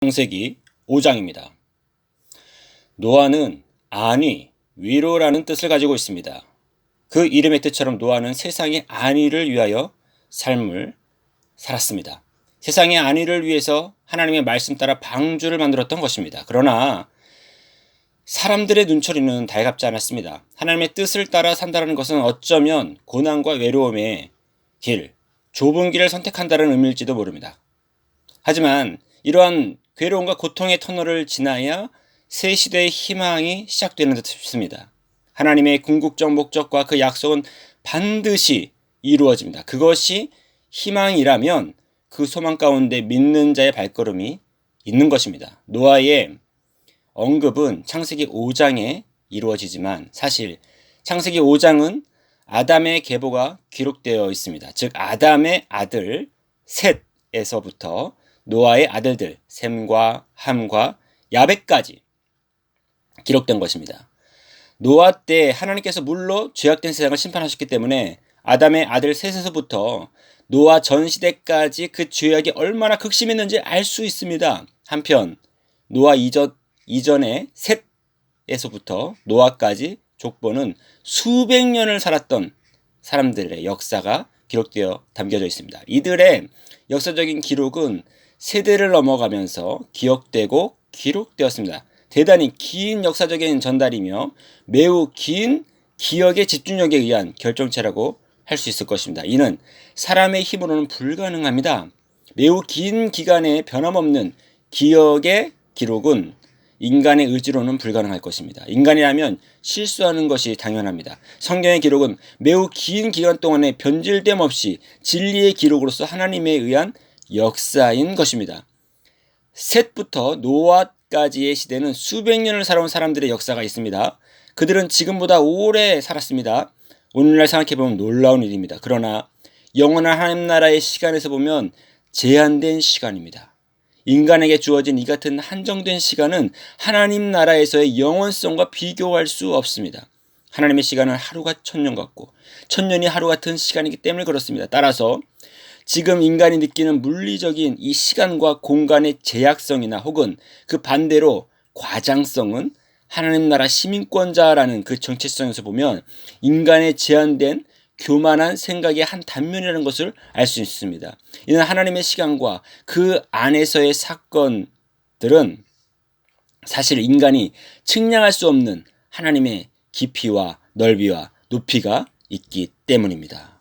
창세기 5장입니다. 노아는 안위, 위로라는 뜻을 가지고 있습니다. 그 이름의 뜻처럼 노아는 세상의 안위를 위하여 삶을 살았습니다. 세상의 안위를 위해서 하나님의 말씀 따라 방주를 만들었던 것입니다. 그러나 사람들의 눈초리는 달갑지 않았습니다. 하나님의 뜻을 따라 산다는 것은 어쩌면 고난과 외로움의 길, 좁은 길을 선택한다는 의미일지도 모릅니다. 하지만 이러한 괴로움과 고통의 터널을 지나야 새 시대의 희망이 시작되는 듯 싶습니다. 하나님의 궁극적 목적과 그 약속은 반드시 이루어집니다. 그것이 희망이라면 그 소망 가운데 믿는 자의 발걸음이 있는 것입니다. 노아의 언급은 창세기 5장에 이루어지지만 사실 창세기 5장은 아담의 계보가 기록되어 있습니다. 즉 아담의 아들 셋에서부터 노아의 아들들 셈과 함과 야벳까지 기록된 것입니다. 노아 때 하나님께서 물로 죄악된 세상을 심판하셨기 때문에 아담의 아들 셋에서부터 노아 전 시대까지 그 죄악이 얼마나 극심했는지 알 수 있습니다. 한편 노아 이전의 셋에서부터 노아까지 족보는 수백 년을 살았던 사람들의 역사가 기록되어 담겨져 있습니다. 이들의 역사적인 기록은 세대를 넘어가면서 기억되고 기록되었습니다. 대단히 긴 역사적인 전달이며 매우 긴 기억의 집중력에 의한 결정체라고 할 수 있을 것입니다. 이는 사람의 힘으로는 불가능합니다. 매우 긴 기간의 변함없는 기억의 기록은 인간의 의지로는 불가능할 것입니다. 인간이라면 실수하는 것이 당연합니다. 성경의 기록은 매우 긴 기간 동안에 변질됨 없이 진리의 기록으로서 하나님에 의한 역사인 것입니다. 셋부터 노아까지의 시대는 수백 년을 살아온 사람들의 역사가 있습니다. 그들은 지금보다 오래 살았습니다. 오늘날 생각해보면 놀라운 일입니다. 그러나 영원한 하나님 나라의 시간에서 보면 제한된 시간입니다. 인간에게 주어진 이 같은 한정된 시간은 하나님 나라에서의 영원성과 비교할 수 없습니다. 하나님의 시간은 하루가 천년 같고 천년이 하루 같은 시간이기 때문에 그렇습니다. 따라서 지금 인간이 느끼는 물리적인 이 시간과 공간의 제약성이나 혹은 그 반대로 과장성은 하나님 나라 시민권자라는 그 정체성에서 보면 인간의 제한된 교만한 생각의 한 단면이라는 것을 알 수 있습니다. 이는 하나님의 시간과 그 안에서의 사건들은 사실 인간이 측량할 수 없는 하나님의 깊이와 넓이와 높이가 있기 때문입니다.